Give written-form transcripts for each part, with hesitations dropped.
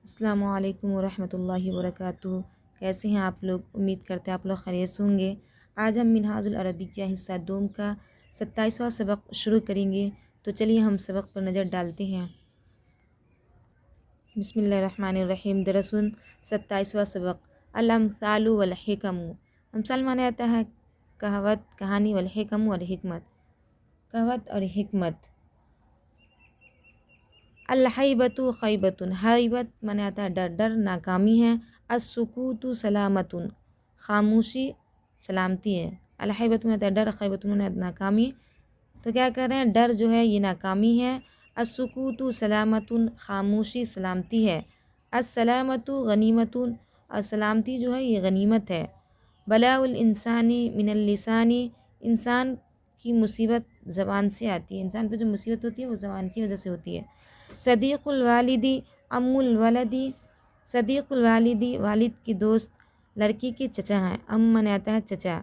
السلام علیکم ورحمۃ اللہ وبرکاتہ۔ کیسے ہیں آپ لوگ؟ امید کرتے ہیں آپ لوگ خیریت سے ہوں گے۔ آج ہم منہاج العربیہ حصہ دوم کا 27واں سبق شروع کریں گے، تو چلیے ہم سبق پر نظر ڈالتے ہیں۔ بسم اللہ الرحمن الرحیم۔ درسن 27واں سبق الامثال والحکم۔ امثال مانا جاتا ہے کہاوت، کہانی، والحکم اور حکمت، کہاوت اور حکمت۔ الحیبۃ خیبۃ، حیبت مانا جاتا ہے ڈر، ڈر ناکامی ہے۔ السکوت سلامۃ، خاموشی سلامتی ہے۔ الحیبۃ مانا جاتا ہے ڈر، خیبۃ مانا ناکامی، تو کیا کر رہے ہیں؟ ڈر جو ہے یہ ناکامی ہے۔ السکوت سلامۃ، خاموشی سلامتی ہے۔ السلامۃ غنیمۃ، اور سلامتی جو ہے یہ غنیمت ہے۔ بلاء الانسان من اللسان، انسان کی مصیبت زبان سے آتی ہے، انسان پہ جو مصیبت ہوتی ہے وہ زبان کی وجہ سے ہوتی ہے۔ صدیق الوالدی ام الولدی، صدیق الوالدی والد کی دوست لڑکی کے چچا ہیں۔ ام مانا جاتا ہے چچا۔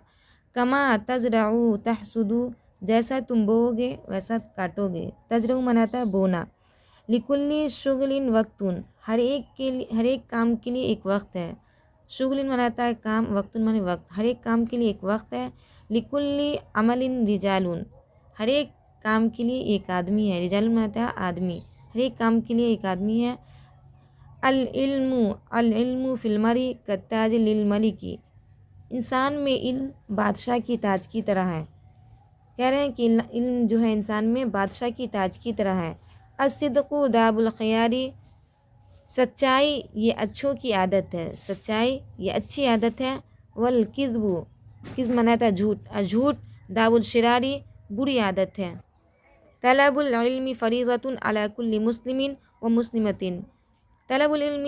کما تزرع تحصد، جیسا تم بو گے ویسا کاٹو گے۔ تزرع مانا جاتا ہے بونا۔ لکل شغل وقت، ہر ایک کام کے لیے ایک وقت ہے۔ شغل مانا جاتا ہے کام، وقت مانے وقت، ہر ایک کام کے لیے ایک وقت ہے۔ لکل عمل رجال، ہر ایک کام کے لیے ایک آدمی ہے۔ رجال مانا جاتا ہے آدمی، ہر ایک کام کے لیے ایک آدمی ہے۔ العلم فی المرء کالتاج للملک، انسان میں علم بادشاہ کی تاج کی طرح ہے۔ کہہ رہے ہیں کہ علم جو ہے انسان میں بادشاہ کی تاج کی طرح ہے۔ الصدق داب الخیار، سچائی یہ اچھوں کی عادت ہے، سچائی یہ اچھی عادت ہے۔ والکذب، کذب مانا جاتا ہے جھوٹ، جھوٹ داب الشراری بری عادت ہے۔ طلب العلم فریضۃ علی کل مسلم و مسلمۃ، طلب العلم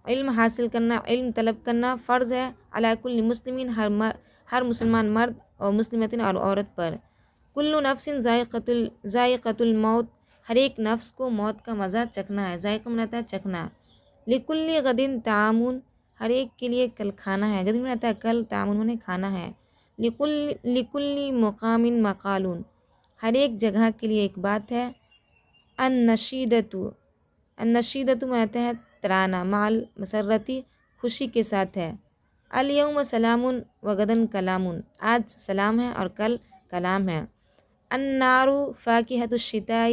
علم حاصل کرنا، علم طلب کرنا فرض ہے۔ علی کل مسلم ہر مسلمان مرد اور مسلمۃ اور عورت پر۔ کل نفس ذائقۃ الموت، ہر ایک نفس کو موت کا مزہ چکھنا ہے۔ ذائقہ مناتا ہے چکھنا۔ لکل غد طعام، ہر ایک کے لیے کل کھانا ہے۔ غد مناتا ہے کل، طعام نے کھانا ہے۔ لکل مقام مقال، ہر ایک جگہ کے لیے ایک بات ہے۔ النشیدۃ، النشیدۃ مناتا ہے ترانہ، مال مسرتی خوشی کے ساتھ ہے۔ الیوم سلام و غدن کلام، آج سلام ہے اور کل کلام ہے۔ النار فاکہۃ الشتاء،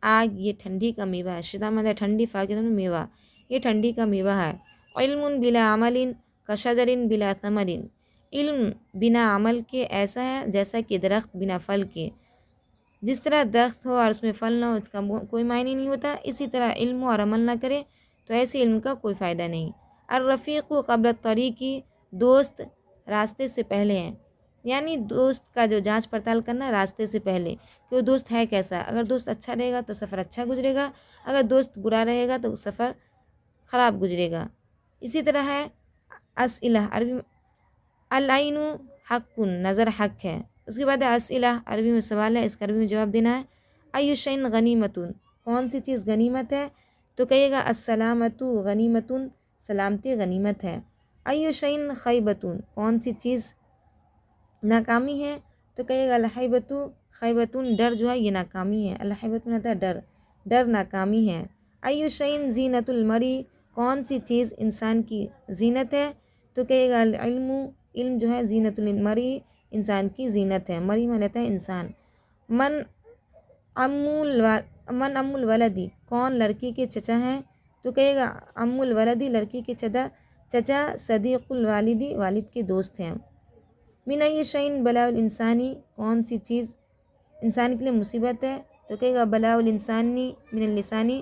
آگ یہ ٹھنڈی کا میوہ ہے۔ شتاء مطلب ٹھنڈی، فاکہۃ میوہ، یہ ٹھنڈی کا میوہ ہے۔ علم بلا عمل کشجر بلا ثمر، علم بنا عمل کے ایسا ہے جیسا کہ درخت بنا پھل کے۔ جس طرح درخت ہو اور اس میں پھل نہ ہو اس کا کوئی معنی نہیں ہوتا، اسی طرح علم اور عمل نہ کرے تو ایسے علم کا کوئی فائدہ نہیں۔ الرفیق قبل الطریق، دوست راستے سے پہلے ہیں، یعنی دوست کا جو جانچ پڑتال کرنا راستے سے پہلے کہ وہ دوست ہے کیسا۔ اگر دوست اچھا رہے گا تو سفر اچھا گزرے گا، اگر دوست برا رہے گا تو سفر خراب گزرے گا۔ اسی طرح ہے اسئلہ عربی، العین حق، نظر حق ہے۔ اس کے بعد اسئلہ عربی میں سوال ہے، اس کا عربی میں جواب دینا ہے۔ ای شیء غنیمۃ، کون سی چیز غنیمت ہے؟ تو کہیے گا السلامۃ غنیمۃ، سلامتی غنیمت ہے۔ ای شیء خیبۃ، کون سی چیز ناکامی ہے؟ تو کہیے گا الحیبۃ خیبۃ، ڈر جو ہے یہ ناکامی ہے۔ الحیبۃ میں آتا ہے ڈر، ڈر ناکامی ہے۔ ای شیء زینۃ المرء، کون سی چیز انسان کی زینت ہے؟ تو کہے گا العلم، علم جو ہے زینۃ المرء، انسان کی زینت ہے۔ مرء میں لیتا ہے انسان۔ من ام الولدی، کون لڑکی کے چچا ہیں؟ تو کہے گا ام الولدی، لڑکی کے چچا صدیق الوالدی، والد کے دوست ہیں۔ من ای شیء بلاء الانسانی، کون سی چیز انسان کے لیے مصیبت ہے؟ تو کہے گا بلاء الانسانی من اللسانی،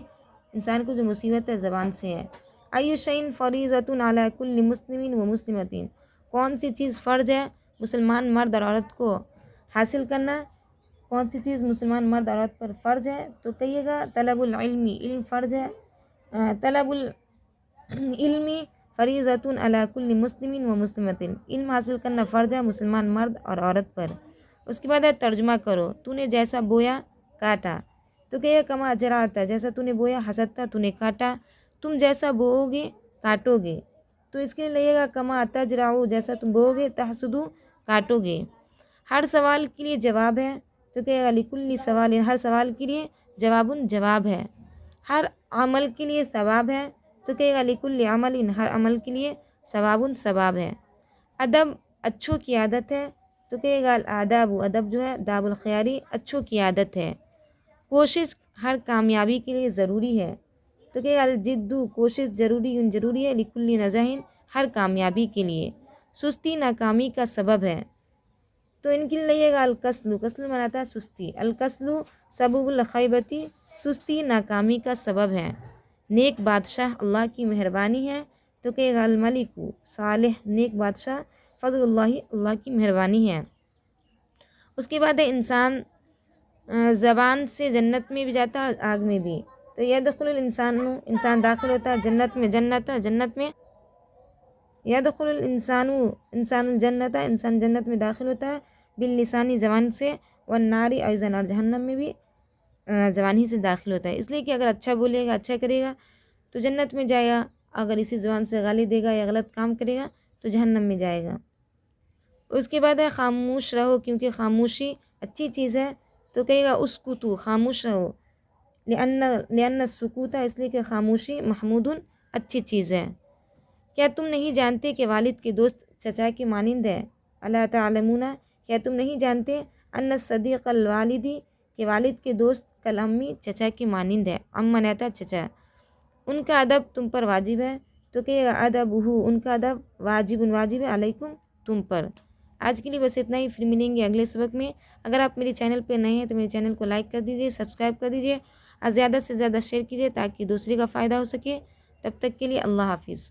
انسان کو جو مصیبت ہے زبان سے ہے۔ ای شیء فریضۃ علی کل مسلم و مسلمۃ، کون سی چیز فرض ہے مسلمان مرد اور عورت کو حاصل کرنا؟ کون سی چیز مسلمان مرد اور عورت پر فرض ہے؟ تو کہیے گا طلب العلم، علم فرض ہے۔ طلب العلم فریضۃ علی کل مسلم و مسلمۃ، علم حاصل کرنا فرض ہے مسلمان مرد اور عورت پر۔ اس کے بعد ہے ترجمہ کرو۔ تو نے جیسا بویا کاٹا، تو کہیے کما زرعت، جیسا تو نے بویا حصدت تو نے کاٹا۔ تم جیسا بوؤ گے کاٹو گے، تو اس کے لیے لگے گا کما تزرع، جیسا تم بوؤ گے تحصد کاٹو گے۔ ہر سوال کے لیے جواب ہے، تو کہے گا لکل سوال، ہر سوال کے لیے جواب ہے۔ ہر عمل کے لیے ثواب ہے، تو کہے گا لکل عمل، ہر عمل کے لیے ثواب ثواب ہے۔ ادب اچھوں کی عادت ہے، تو کہے گا الآداب، ادب جو ہے داب الخیاری، اچھوں کی عادت ہے۔ کوشش ہر کامیابی کے لیے ضروری ہے، تو کہے گا الجد، کوشش ضروری ہے، لکل نجاح، ہر کامیابی کے لیے۔ سستی ناکامی کا سبب ہے، تو ان کے لیے لگے گا الکسل، کسل مناتا ہے سستی، الکسل سبب الخیبتی، سستی ناکامی کا سبب ہے۔ نیک بادشاہ اللہ کی مہربانی ہے، تو کہے گا الملک صالح، نیک بادشاہ فضل اللہ، اللہ کی مہربانی ہے۔ اس کے بعد ہے انسان زبان سے جنت میں بھی جاتا ہے اور آگ میں بھی، تو یدخل الانسان، انسان داخل ہوتا ہے جنت میں، جنت میں یدخل الانسان، انسان الجنت، انسان جنت میں داخل ہوتا ہے باللسانی، زبان سے، والنار ایضا، اور جہنم میں بھی زبان ہی سے داخل ہوتا ہے، اس لیے کہ اگر اچھا بولے گا، اچھا کرے گا تو جنت میں جائے گا، اگر اسی زبان سے گالی دے گا یا غلط کام کرے گا تو جہنم میں جائے گا۔ اس کے بعد ہے خاموش رہو، کیونکہ خاموشی اچھی چیز ہے، تو کہے گا اسکتو، خاموش رہو، لأن السکوت، اس لیے کہ خاموشی محمود، اچھی چیز ہے۔ کیا تم نہیں جانتے کہ والد کے دوست چچا کے مانند ہے؟ الا تعلمون، کیا تم نہیں جانتے ان الصدیق الوالدی، کہ والد کے دوست کلامی، چچا کے مانند ہے، مناتا چچا، ان کا ادب تم پر واجب ہے، تو کہ ادبہ، ان کا ادب واجب ہے، علیکم، تم پر۔ آج کے لیے بس اتنا ہی، پھر ملیں گے اگلے سبق میں۔ اگر آپ میرے چینل پہ نئے ہیں تو میرے چینل کو لائک کر دیجیے، سبسکرائب کر دیجیے اور زیادہ سے زیادہ شیئر کیجیے تاکہ دوسرے کا فائدہ ہو سکے۔ تب تک کے لیے اللہ حافظ۔